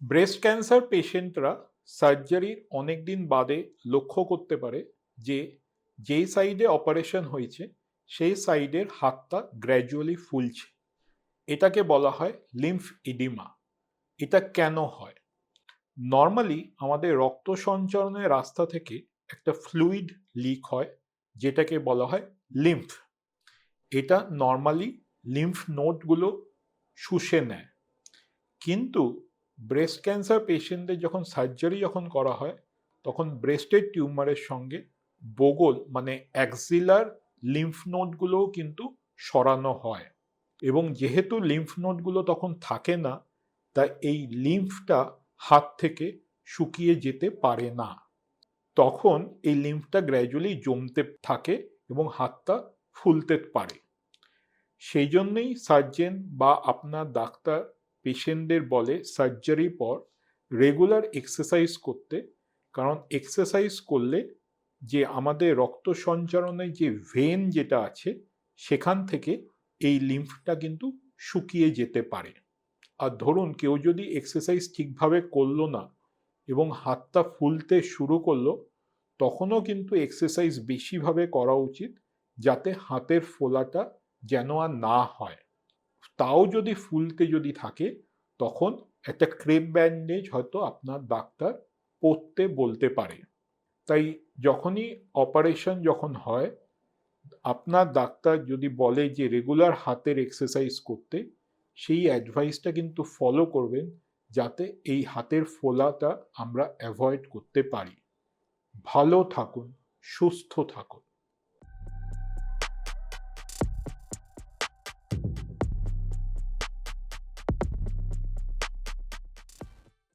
Breast cancer পেশেন্টরা সার্জারির অনেক দিন বাদে লক্ষ্য করতে পারে যে যেই সাইডে অপারেশন হয়েছে সেই সাইডের হাতটা গ্র্যাজুয়ালি ফুলছে। এটাকে বলা হয় লিম্ফ ইডিমা। এটা কেন হয়? নর্মালি আমাদের রক্ত সঞ্চালনের রাস্তা থেকে একটা ফ্লুইড লিক হয়, যেটাকে বলা হয় লিম্ফ। এটা নর্মালি লিম্ফ নোডগুলো শুষে নেয়। কিন্তু ব্রেস্ট ক্যান্সার পেশেন্টদের যখন সার্জারি করা হয়, তখন ব্রেস্টের টিউমারের সঙ্গে বগল মানে অ্যাক্সিলার লিম্ফ নোডগুলোও কিন্তু সরানো হয়। এবং যেহেতু লিম্ফ নোডগুলো তখন থাকে না, তাই এই লিম্ফটা হাত থেকে শুকিয়ে যেতে পারে না। তখন এই লিম্ফটা গ্র্যাজুয়ালি জমতে থাকে এবং হাতটা ফুলতে পারে। সেই জন্যই সার্জেন বা আপনার ডাক্তার পেশেন্টদের বলে সার্জারির পর রেগুলার এক্সারসাইজ করতে। কারণ এক্সারসাইজ করলে যে আমাদের রক্ত সঞ্চালনের যে ভেন যেটা আছে, সেখান থেকে এই লিম্ফটা কিন্তু শুকিয়ে যেতে পারে। আর ধরুন কেউ যদি এক্সারসাইজ ঠিকভাবে করলো না এবং হাতটা ফুলতে শুরু করলো, তখনও কিন্তু এক্সারসাইজ বেশিভাবে করা উচিত, যাতে হাতের ফোলাটা যেন আর না হয়। তাও যদি ফুলতে থাকে, তখন একটা ক্রেপ ব্যান্ডেজ হয়তো আপনার ডাক্তার পরতে বলতে পারে। তাই যখনই অপারেশন হয়, আপনার ডাক্তার যদি বলে যে রেগুলার হাতের এক্সারসাইজ করতে, সেই অ্যাডভাইসটা কিন্তু ফলো করবেন, যাতে এই হাতের ফোলাটা আমরা অ্যাভয়েড করতে পারি। ভালো থাকুন, সুস্থ থাকুন।